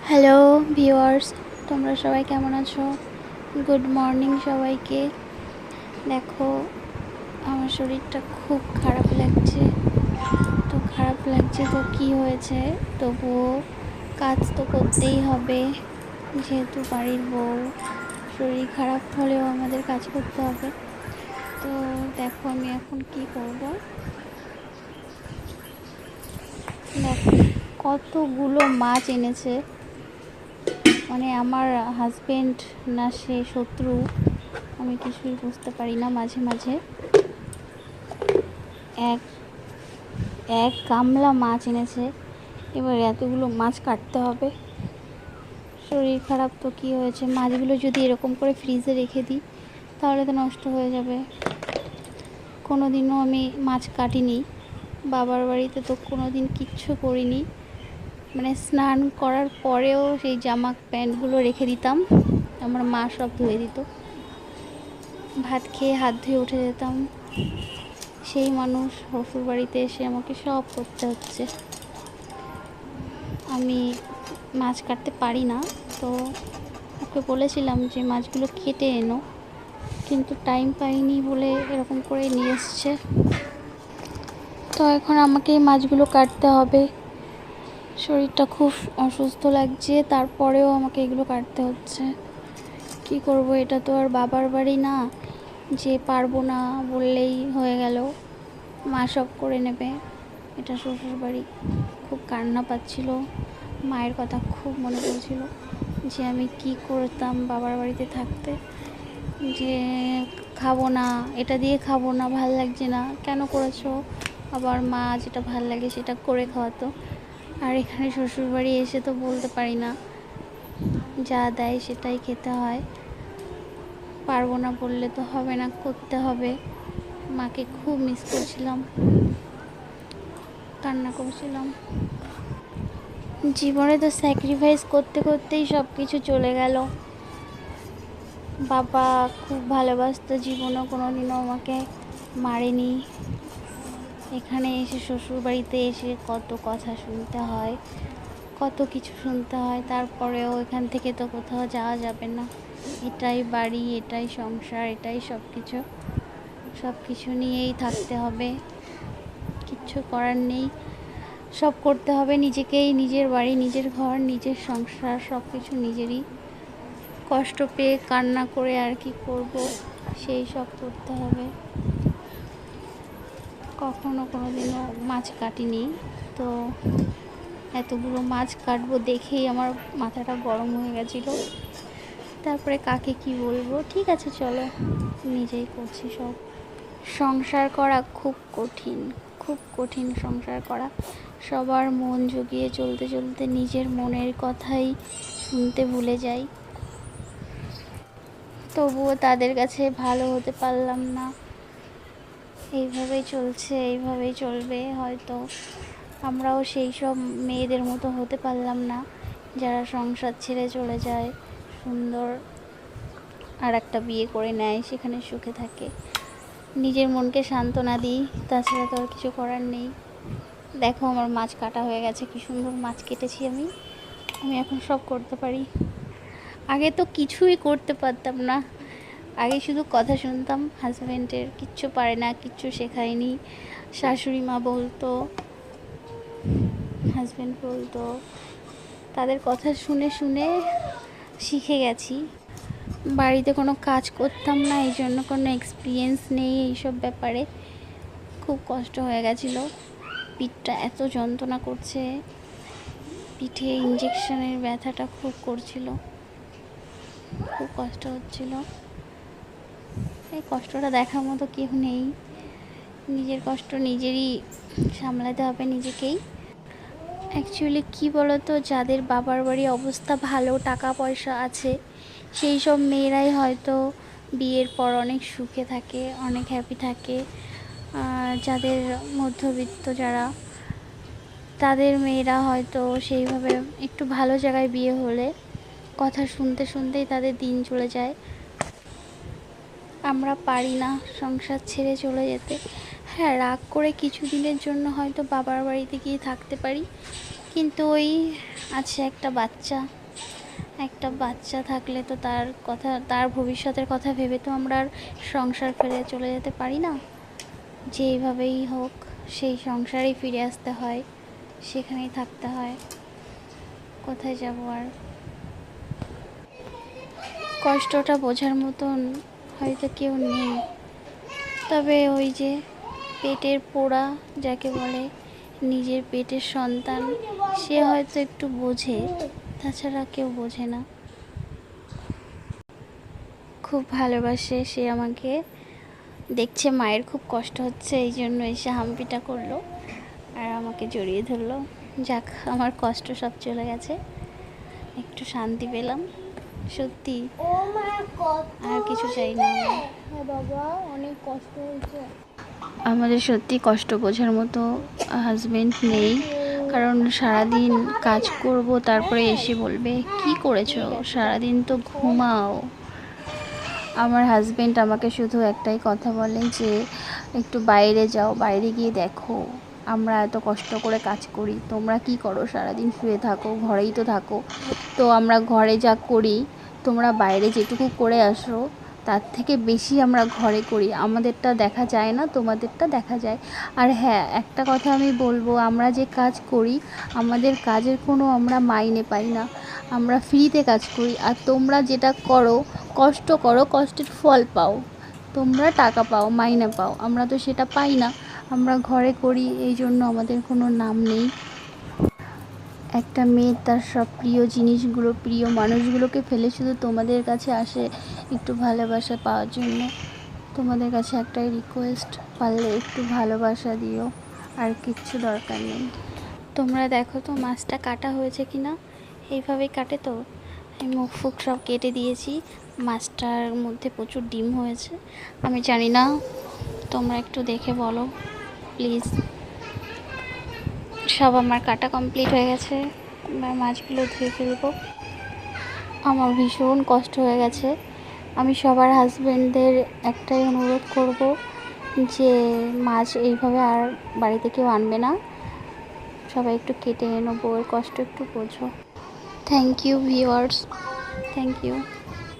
Hello viewers, তোমরা সবাই কেমন আছো? গুড মর্নিং সবাইকে। দেখো, আমার শরীরটা খুব খারাপ লাগছে। তো কি হয়েছে, তবুও কাজ তো করতেই হবে, যেহেতু বাড়ির বউ। শরীর খারাপ হলেও আমাদের কাজ করতে হবে। তো দেখো, আমি এখন কি করব। দেখো, কতগুলো মাছ এনেছে। মানে আমার হাজবেন্ড না সে শত্রু, আমি কিছুই বুঝতে পারি না। মাঝে মাঝে এক এক গামলা মাছ এনেছে, এবার এতগুলো মাছ কাটতে হবে। শরীর খারাপ তো কি হয়েছে, মাছগুলো যদি এরকম করে ফ্রিজে রেখে দিই তাহলে তো নষ্ট হয়ে যাবে। কোনো দিনও আমি মাছ কাটিনি, বাবার বাড়িতে তো কোনো দিন কিচ্ছু করিনি। মানে স্নান করার পরেও সেই জামা প্যান্টগুলো রেখে দিতাম, আমার মা সব ধুয়ে দিত। ভাত খেয়ে হাত ধুয়ে উঠে যেতাম। সেই মানুষ শ্বশুর বাড়িতে এসে আমাকে সব করতে হচ্ছে। আমি মাছ কাটতে পারি না, তো ওকে বলেছিলাম যে মাছগুলো কেটে এনো, কিন্তু টাইম পাইনি বলে এরকম করে নিয়ে এসছে। তো এখন আমাকে এই মাছগুলো কাটতে হবে। শরীরটা খুব অসুস্থ লাগছে, তারপরেও আমাকে এগুলো কাটতে হচ্ছে। কি করব, এটা তো আর বাবার বাড়ি না যে পারবো না বললেই হয়ে গেল, মা সব করে নেবে। এটা শ্বশুর বাড়ি। খুব কান্না পাচ্ছিল, মায়ের কথা খুব মনে পড়ছিল যে আমি কি করতাম বাবার বাড়িতে থাকতে। যে খাবো না, এটা দিয়ে খাবো না, ভাল লাগছে না, কেন করেছো? আবার মা যেটা ভাল লাগে সেটা করে খাওয়াতো। আর এখানে শ্বশুর বাড়ি এসে তো বলতে পারি না, যা দেয় সেটাই খেতে হয়। পারবো না বললে তো হবে না, করতে হবে। মাকে খুব মিস করছিলাম, কান্না করছিলাম। জীবনে তো স্যাক্রিফাইস করতে করতেই সব কিছু চলে গেল। বাবা খুব ভালোবাসতো, জীবনও কোনো দিনও আমাকে মারেনি। এখানে এসে শ্বশুর বাড়িতে এসে কত কথা শুনতে হয়, কত কিছু শুনতে হয়, তারপরেও এখান থেকে তো কোথাও যাওয়া যাবে না। এটাই বাড়ি, এটাই সংসার, এটাই সব কিছু নিয়েই থাকতে হবে। কিচ্ছু করার নেই, সব করতে হবে নিজেকেই। নিজের বাড়ি, নিজের ঘর, নিজের সংসার, সব কিছু নিজেরই। কষ্ট পেয়ে কান্না করে আর কি করব, সেই সব করতে হবে। কখনো কোনো দিনও মাছ কাটিনি, তো এতগুলো মাছ কাটবো দেখেই আমার মাথাটা গরম হয়ে গেছিলো। তারপরে কাকে কি বলবো, ঠিক আছে চলো, নিজেই করছি সব। সংসার করা খুব কঠিন, খুব কঠিন সংসার করা। সবার মন জুগিয়ে চলতে চলতে নিজের মনের কথাই শুনতে ভুলে যাই। তবুও তাদের কাছে ভালো হতে পারলাম না। এইভাবেই চলছে, এইভাবেই চলবে হয়তো। আমরাও সেই সব মেয়েদের মতো হতে পারলাম না যারা সংসার ছেড়ে চলে যায়, সুন্দর আর একটা বিয়ে করে নেয়, সেখানে সুখে থাকে। নিজের মনকে সান্ত্বনা দিই, তাছাড়া তো আর কিছু করার নেই। দেখো, আমার মাছ কাটা হয়ে গেছে, কি সুন্দর মাছ কেটেছি আমি। আমি এখন সব করতে পারি, আগে তো কিছুই করতে পারতাম না। আগে শুধু কথা শুনতাম হাজব্যান্ডের, কিচ্ছু পারে না, কিচ্ছু শেখায়নি। শাশুড়ি মা বলতো, হাজব্যান্ড বলতো, তাদের কথা শুনে শুনে শিখে গেছি। বাড়িতে কোনো কাজ করতাম না, এই জন্য কোনো এক্সপিরিয়েন্স নেই এইসব ব্যাপারে। খুব কষ্ট হয়ে গেছিলো, পিঠটা এত যন্ত্রণা করছে, পিঠে ইঞ্জেকশনের ব্যথাটা খুব করছিল, খুব কষ্ট হচ্ছিল। এই কষ্টটা দেখার মতো কেউ নেই, নিজের কষ্ট নিজেরই সামলাতে হবে নিজেকেই। অ্যাকচুয়ালি কী বলতো, যাদের বাবার বাড়ি অবস্থা ভালো, টাকা পয়সা আছে, সেই সব মেয়েরাই হয়তো বিয়ের পর অনেক সুখে থাকে, অনেক হ্যাপি থাকে। যাদের মধ্যবিত্ত যারা, তাদের মেয়েরা হয়তো সেইভাবে একটু ভালো জায়গায় বিয়ে হলে কথা শুনতে শুনতেই তাদের দিন চলে যায়। আমরা পারি না সংসার ছেড়ে চলে যেতে। হ্যাঁ, রাগ করে কিছু দিনের জন্য হয়তো বাবার বাড়িতে গিয়ে থাকতে পারি, কিন্তু ওই আছে একটা বাচ্চা থাকলে তো তার ভবিষ্যতের কথা ভেবে তো আমরা আর সংসার ফেলে চলে যেতে পারি না। যেইভাবেই হোক সেই সংসারেই ফিরে আসতে হয়, সেখানেই থাকতে হয়, কোথায় যাব আর। কষ্টটা বোঝার মতন হয়তো কেউ নেই, তবে ওই যে পেটের পোড়া যাকে বলে, নিজের পেটের সন্তান, সে হয়তো একটু বোঝে, তাছাড়া কেউ বোঝে না। খুব ভালোবাসে সে আমাকে, দেখছে মায়ের খুব কষ্ট হচ্ছে, এই জন্য এসে হাম্পিটা করলো আর আমাকে জড়িয়ে ধরলো। যাক, আমার কষ্ট সব চলে গেছে, একটু শান্তি পেলাম সত্যি, আর কিছু চাই না। হ্যাঁ বাবা, অনেক কষ্ট হয়েছে। আমাদের সত্যি কষ্ট বোঝার মতো হাজবেন্ড নেই, কারণ সারাদিন কাজ করব, তারপরে এসে বলবে কি করেছো, সারাদিন তো ঘুমাও। আমার হাজবেন্ড আমাকে শুধু একটাই কথা বলে যে একটু বাইরে যাও, বাইরে গিয়ে দেখো আমরা এত কষ্ট করে কাজ করি, তোমরা কি করো, সারাদিন শুয়ে থাকো, ঘরেই তো থাকো। তো আমরা ঘরে যা করি, তোমরা বাইরে যেটুকু করে আসো তার থেকে বেশি আমরা ঘরে করি, আমাদেরটা দেখা যায় না, তোমাদেরটা দেখা যায়। আর হ্যাঁ, একটা কথা আমি বলবো, আমরা যে কাজ করি আমাদের কাজের কোনো আমরা মাইনে পাই না, আমরা ফ্রিতে কাজ করি। আর তোমরা যেটা করো, কষ্ট করো, কষ্টের ফল পাও, তোমরা টাকা পাও, মাইনে পাও, আমরা তো সেটা পাই না। আমরা ঘরে করি, এই জন্য আমাদের কোনো নাম নেই। একটা মেয়ে তার সব প্রিয় জিনিসগুলো, প্রিয় মানুষগুলোকে ফেলে শুধু তোমাদের কাছে আসে একটু ভালোবাসা পাওয়ার জন্য। তোমাদের কাছে একটাই রিকোয়েস্ট, পারলে একটু ভালোবাসা দিও, আর কিচ্ছু দরকার নেই। তোমরা দেখো তো মাছটা কাটা হয়েছে কি না, এইভাবেই কাটে তো। আমি মুখ ফুক সব কেটে দিয়েছি, মাছটার মধ্যে প্রচুর ডিম হয়েছে। আমি জানি না, তোমরা একটু দেখে বলো প্লিজ। সব আমার কাটা কমপ্লিট হয়ে গেছে, এবার মাছগুলো ধুয়ে ফেলবো। আমার ভীষণ কষ্ট হয়ে গেছে। আমি সবার হাজবেন্ডদের একটাই অনুরোধ করব যে মাছ এইভাবে আর বাড়িতে কেউ আনবে না, সবাই একটু কেটে এনো, বউয়ের কষ্ট একটু বোঝো। Thank you viewers, thank you.